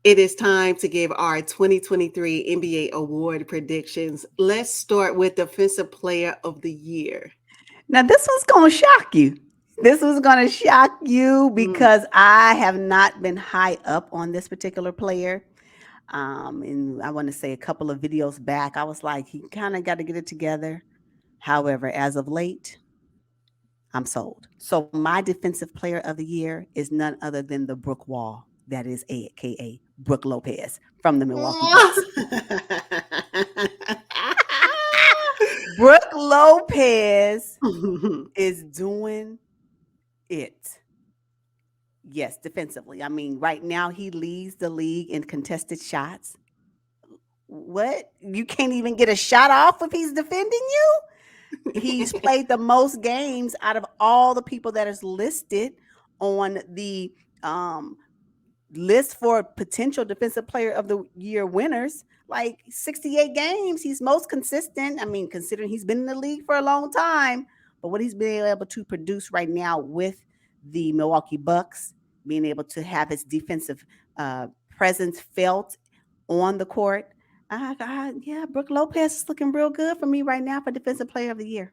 It is time to give our 2023 NBA award predictions. Let's start with Defensive Player of the Year. Now, this one's going to shock you. This was going to shock you Mm. because I have not been high up on this particular player. And I want to say a couple of videos back, I was like, he kind of got to get it together. However, as of late, I'm sold. So my defensive player of the year is none other than the Brook Wall. That is AKA Brooke Lopez from the Milwaukee Bucks. Brooke Lopez is doing it. Yes, defensively. I mean, right now he leads the league in contested shots. What? You can't even get a shot off if he's defending you? He's played the most games out of all the people that is listed on the um, list for potential defensive player of the year winners. Like 68 games, he's most consistent. I mean, considering he's been in the league for a long time, but what he's been able to produce right now with the Milwaukee Bucks, being able to have his defensive presence felt on the court. Yeah, Brooke Lopez is looking real good for me right now for defensive player of the year.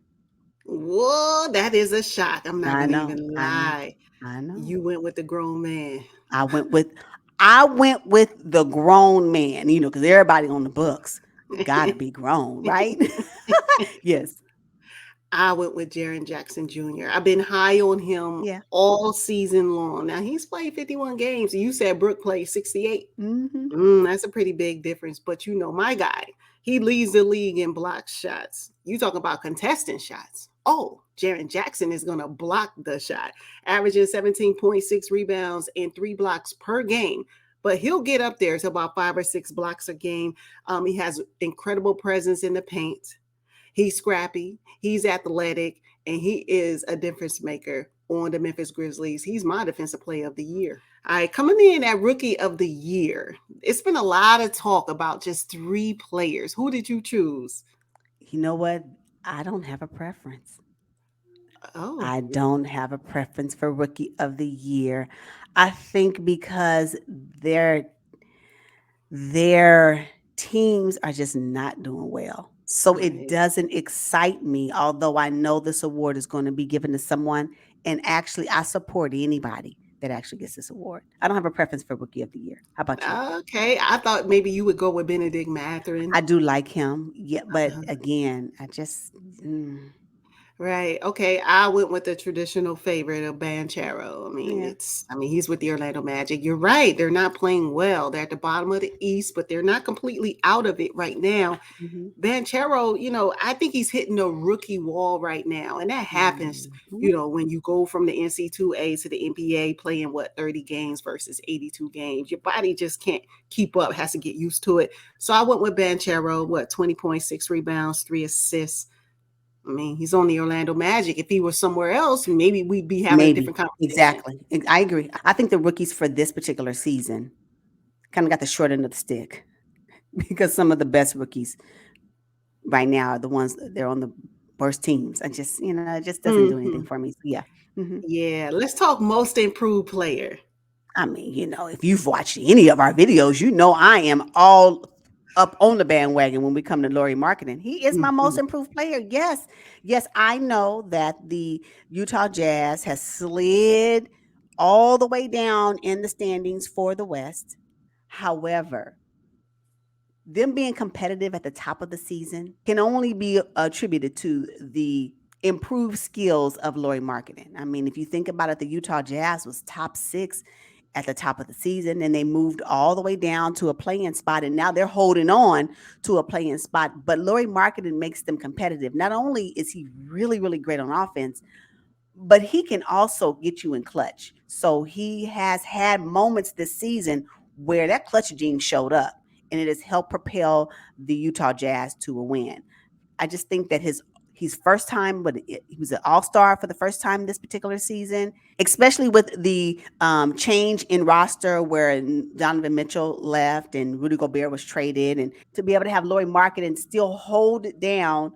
Whoa, that is a shock. I'm not I going to know, even I know, lie. I know. You went with the grown man. I went with I went with the grown man, because everybody on the books gotta be grown, right? Yes. I went with Jaren Jackson Jr. I've been high on him Yeah. all season long. Now he's played 51 games. You said Brooke played 68. Hmm. That's a pretty big difference. But my guy, he leads the league in block shots. You talk about contestant shots. Oh, Jaren Jackson is going to block the shot, averaging 17.6 rebounds and 3 blocks per game. But he'll get up there to about 5 or 6 blocks a game. He has incredible presence in the paint. He's scrappy, he's athletic, and he is a difference maker on the Memphis Grizzlies. He's my defensive player of the year. All right, coming in at rookie of the year. It's been a lot of talk about just 3 players. Who did you choose? You know what? I don't have a preference. Oh, I don't have a preference for rookie of the year. I think because their teams are just not doing well. So it right. doesn't excite me, although I know this award is going to be given to someone. And actually, I support anybody that actually gets this award. I don't have a preference for Rookie of the Year. How about you? Okay, I thought maybe you would go with Benedict Mathurin. I do like him. Yeah, but Uh, again, I just Right. Okay. I went with the traditional favorite of Banchero. yeah. He's with the Orlando Magic. You're right. They're not playing well. They're at the bottom of the East, but they're not completely out of it right now. Hmm. Banchero, I think he's hitting a rookie wall right now. And that happens, Hmm. when you go from the NC2A to the NBA playing 30 games versus 82 games. Your body just can't keep up, has to get used to it. So I went with Banchero, 20.6 rebounds, 3 assists. He's on the Orlando Magic. If he was somewhere else, maybe we'd be having a Maybe. different conversation. Exactly. I agree. I think the rookies for this particular season kind of got the short end of the stick because some of the best rookies right now are the ones they're on the worst teams. I just, it just doesn't do anything Hmm. for me. So yeah. Hmm. Yeah, let's talk most improved player. I mean, if you've watched any of our videos, I am all up on the bandwagon when we come to Laurie Marketing. He is my most Mhm. improved player. Yes. Yes, I know that the Utah Jazz has slid all the way down in the standings for the West. However, them being competitive at the top of the season can only be attributed to the improved skills of Lori Marketing. I mean, if you think about it, the Utah Jazz was top 6 at the top of the season, and they moved all the way down to a playing spot, and now they're holding on to a playing spot. But Lori Marketing makes them competitive. Not only is he really, really great on offense, but he can also get you in clutch. So he has had moments this season where that clutch gene showed up, and it has helped propel the Utah Jazz to a win. I just think that he's first time, but he was an all-star for the first time this particular season, especially with the change in roster where Donovan Mitchell left and Rudy Gobert was traded, and to be able to have Laurie Market and still hold it down,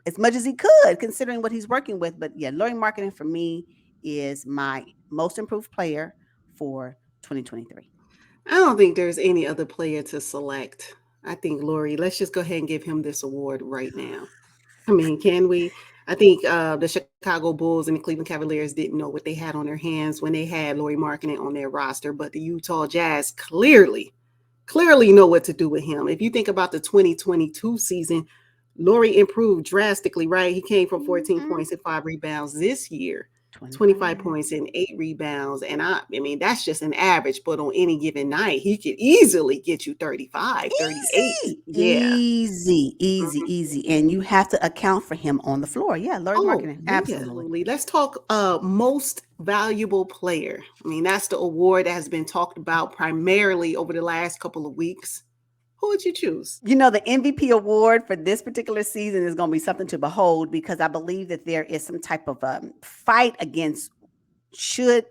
as much as he could, considering what he's working with. But yeah, Laurie Marketing for me is my most improved player for 2023. I don't think there's any other player to select. I think Lori, let's just go ahead and give him this award right now. I mean, can we? I think the Chicago Bulls and the Cleveland Cavaliers didn't know what they had on their hands when they had Laurie Markkinen on their roster, but the Utah Jazz clearly know what to do with him. If you think about the 2022 season, Laurie improved drastically, right? He came from 14 Mm-hmm. points and 5 rebounds this year, 25 25. points and 8 rebounds. And I mean, that's just an average, but on any given night, he could easily get you 35, 38. Easy, Yeah. easy, easy, Mhm. easy. And you have to account for him on the floor. Yeah, Larry Oh, Marketing. yeah. Absolutely. Let's talk most valuable player. I mean, that's the award that has been talked about primarily over the last couple of weeks. Who would you choose? You know, the MVP award for this particular season is going to be something to behold because I believe that there is some type of fight against should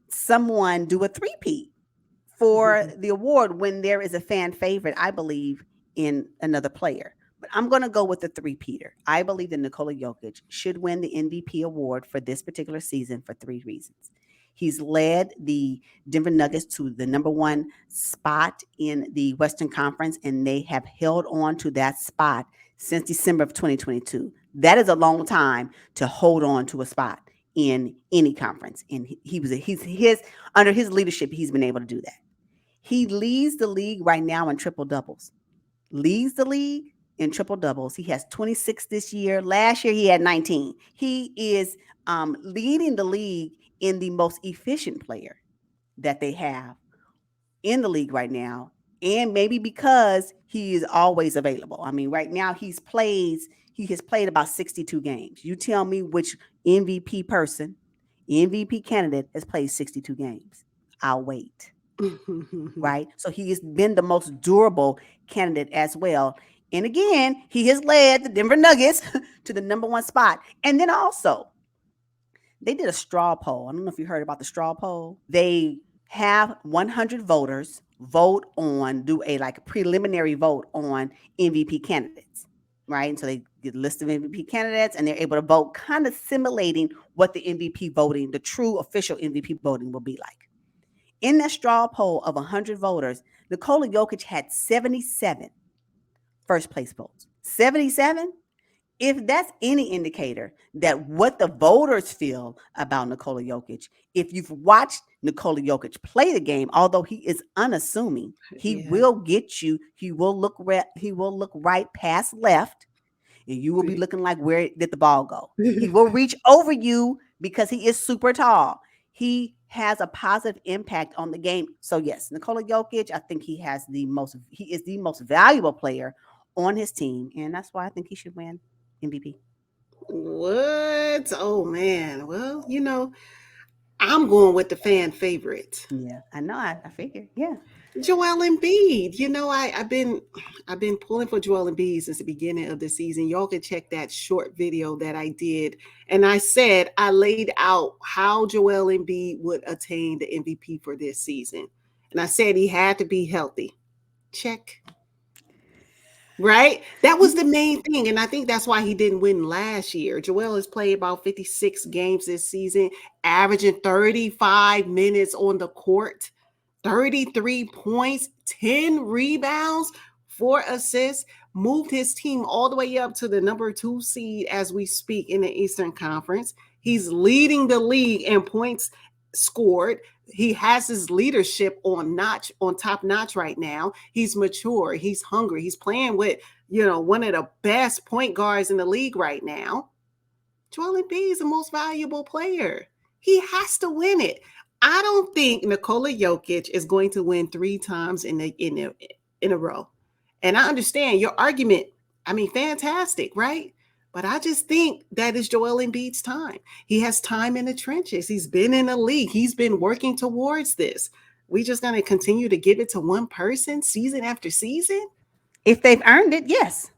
someone do a three-peat for the award when there is a fan favorite, I believe, in another player. But I'm going to go with the three-peater. I believe that Nikola Jokic should win the MVP award for this particular season for three reasons. He's led the Denver Nuggets to the number one spot in the Western Conference, and they have held on to that spot since December of 2022. That is a long time to hold on to a spot in any conference. And he's his under his leadership, he's been able to do that. He leads the league right now in triple doubles. Leads the league in triple doubles. He has 26 this year. Last year he had 19. He is leading the league in the most efficient player that they have in the league right now. And maybe because he is always available. I mean, right now he has played about 62 games. You tell me which MVP person, MVP candidate has played 62 games. I'll wait. Right? So he has been the most durable candidate as well. And again, he has led the Denver Nuggets to the number one spot. And then also, they did a straw poll. I don't know if you heard about the straw poll. They have 100 voters vote on, do a like preliminary vote on MVP candidates, right? And so they get a list of MVP candidates and they're able to vote, kind of simulating what the MVP voting, the true official MVP voting will be like. In that straw poll of 100 voters, Nikola Jokic had 77 first place votes. 77? If that's any indicator that what the voters feel about Nikola Jokic, if you've watched Nikola Jokic play the game, although he is unassuming, he Yeah. will get you. He will look right past left, and you will be looking like where did the ball go? He will reach over you because he is super tall. He has a positive impact on the game. So yes, Nikola Jokic, I think he is the most valuable player on his team, and that's why I think he should win MVP. What? Oh man. Well, I'm going with the fan favorite. Yeah, I know. I figured. Yeah. Joel Embiid. I've been pulling for Joel Embiid since the beginning of the season. Y'all can check that short video that I did. And I laid out how Joel Embiid would attain the MVP for this season. And I said he had to be healthy. Check. Right? That was the main thing. And I think that's why he didn't win last year. Joel has played about 56 games this season, averaging 35 minutes on the court, 33 points, 10 rebounds, 4 assists, moved his team all the way up to the number 2 seed as we speak in the Eastern Conference. He's leading the league in points scored. He has his leadership on top notch right now. He's mature, he's hungry, he's playing with one of the best point guards in the league right now. Joel Embiid is the most valuable player. He has to win it. I don't think Nikola Jokic is going to win 3 times in a row. And I understand your argument. I mean, fantastic, right? But I just think that is Joel Embiid's time. He has time in the trenches. He's been in the league. He's been working towards this. We just going to continue to give it to one person season after season? If they've earned it, yes.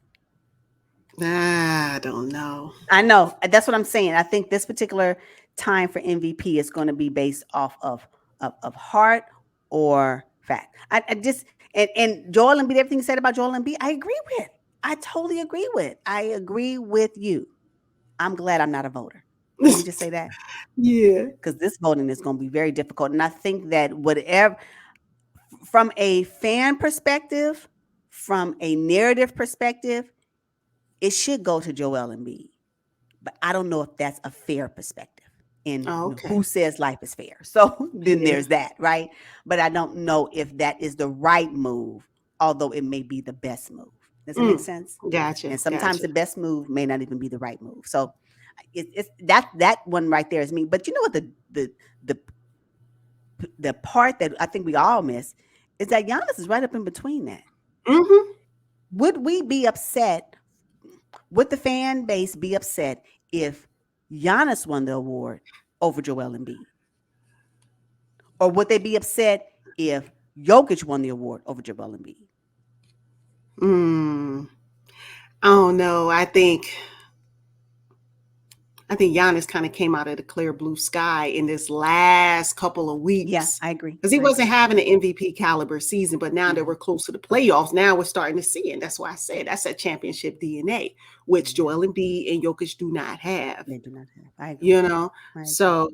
I don't know. I know. That's what I'm saying. I think this particular time for MVP is going to be based off of heart or fact. I just and Joel Embiid, everything you said about Joel Embiid, I agree with. I totally agree with. I agree with you. I'm glad I'm not a voter. Can we just say that? Yeah. Because this voting is going to be very difficult. And I think that whatever From a fan perspective, from a narrative perspective, it should go to Joel Embiid. But I don't know if that's a fair perspective. And Oh, okay. who says life is fair? So then Yeah. there's that, right? But I don't know if that is the right move, although it may be the best move. Does it make Mm, sense? gotcha. And sometimes Gotcha. the best move may not even be the right move. So it's that one right there is me. But you know what the the part that I think we all miss is that Giannis is right up in between that. Mm-hmm. Would we be upset? Would the fan base be upset if Giannis won the award over Joel Embiid? Or would they be upset if Jokic won the award over Joel Embiid? Mm. I don't know. I think Giannis kind of came out of the clear blue sky in this last couple of Yeah, weeks I agree. because he I wasn't agree. having an MVP caliber season. But now that Yeah, we're close to the playoffs, now we're starting to see it. That's why I said that's that championship DNA, which yeah, Joel Embiid and Jokic do not have. they do not have. I You agree. know, I agree. so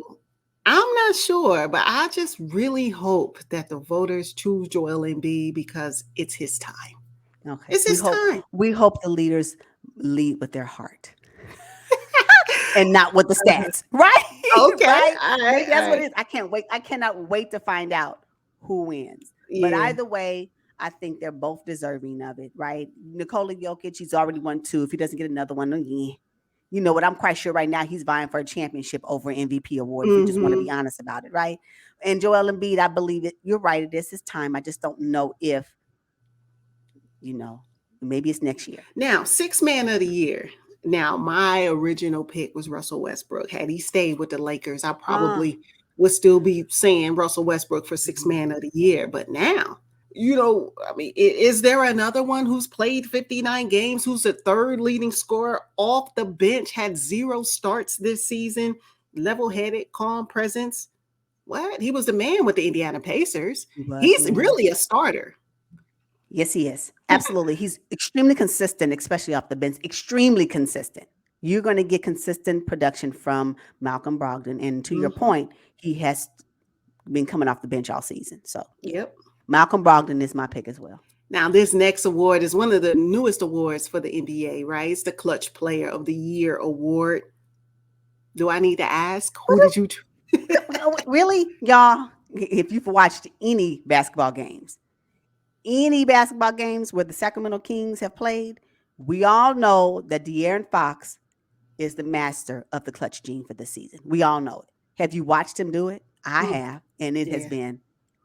I'm not sure, but I just really hope that the voters choose Joel Embiid because it's his time. Okay. It's his time. We hope the leaders lead with their heart and not with the stats. Right? Okay. Right? All right. Maybe All that's what right. it is. I can't wait. I cannot wait to find out who wins. But Yeah. either way, I think they're both deserving of it, right? Nikola Jokic, he's already won two. If he doesn't get another one, yeah. You know what? I'm quite sure right now he's vying for a championship over an MVP award, if we just want to Mm-hmm. be honest about it, right? And Joel Embiid, I believe it. You're right. It is his time. I just don't know if, you know, maybe it's next year. Now, six man of the year. Now, my original pick was Russell Westbrook. Had he stayed with the Lakers, I Ah, probably would still be saying Russell Westbrook for six mhm. man of the year. But now, I mean, is there another one who's played 59 games, who's the third leading scorer off the bench, had zero starts this season, level headed, calm presence? What? He was the man with the Indiana Pacers. He was the He's man. really a starter. Yes, he is. Absolutely. He's extremely consistent, especially off the bench. Extremely consistent. You're going to get consistent production from Malcolm Brogdon. And to your Mhm. point, he has been coming off the bench all season. So, yeah, Yep. Malcolm Brogdon is my pick as well. Now, this next award is one of the newest awards for the NBA, right? It's the Clutch Player of the Year award. Do I need to ask? Who did you? Really, y'all, if you've watched any basketball games where the Sacramento Kings have played, we all know that De'Aaron Fox is the master of the clutch gene for this season. We all know it. Have you watched him do it? I Mm, have, and it has yeah. been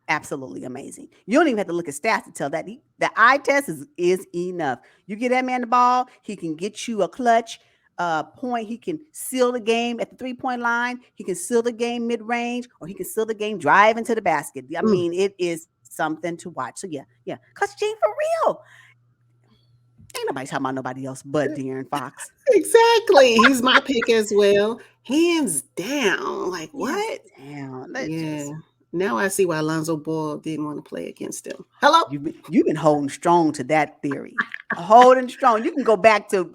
absolutely amazing. You don't even have to look at stats to tell that the eye test is enough. You get that man the ball, he can get you a clutch point. He can seal the game at the 3-point line. He can seal the game mid range, or he can seal the game drive into the basket. I Mm, mean, it is something to watch. So yeah, clutch gene for real. Ain't nobody talking about nobody else but De'Aaron Fox. exactly. He's my pick as well. Hands down. Like, Hands what? down. Let's Yeah. just Now I see why Alonzo Ball didn't want to play against him. Hello? you've been holding strong to that theory. Holding strong. You can go back to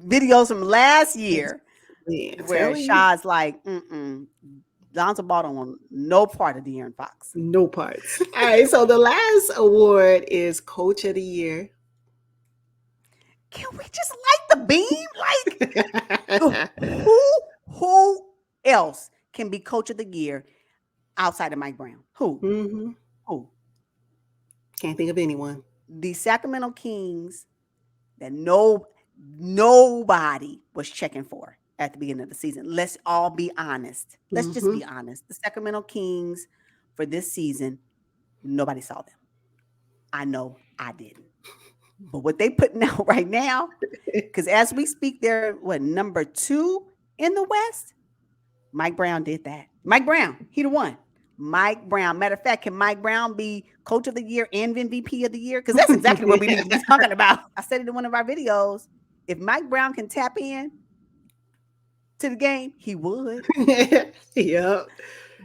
videos from last year Yeah, where telling you. Shaw's like, Lonzo Ball don't want no part of De'Aaron Fox. No parts. All right. So the last award is Coach of the Year. Can we just light the beam? Who else can be coach of the year outside of Mike Brown? Who? Hmm. Who? Can't think of anyone. The Sacramento Kings that nobody was checking for at the beginning of the season. Let's all be honest. Let's just Hmm. be honest. The Sacramento Kings for this season, nobody saw them. I know I didn't. But what they putting out right now, because as we speak, they're number 2 in the West. Mike Brown did that. Mike Brown, he the one. Mike Brown. Matter of fact, can Mike Brown be coach of the year and MVP of the year? Because that's exactly what we need to be talking about. I said it in one of our videos. If Mike Brown can tap in to the game, he would. Yep.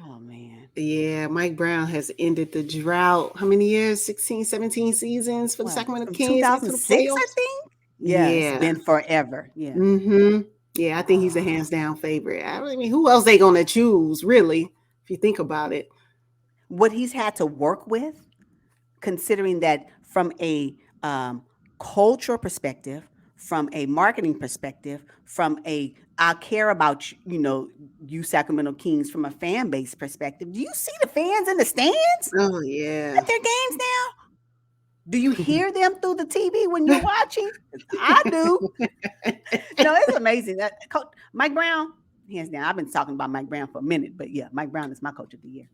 Oh, man. Yeah, Mike Brown has ended the drought. How many years? 16, 17 seasons for the What? Sacramento From Kings into the 2006, I playoffs? think? Yeah, it's Yeah. been forever. Yeah. Hmm. Yeah, I think he's a hands down favorite. I mean, who else they gonna choose, really, if you think about it? What he's had to work with. considering that from a cultural perspective, from a marketing perspective, from a I care about you Sacramento Kings from a fan base perspective. Do you see the fans in the stands Oh yeah. at their games now? Do you hear them through the TV when you're watching? I do. No, it's amazing. Mike Brown, hands down. I've been talking about Mike Brown for a minute, but yeah, Mike Brown is my coach of the year.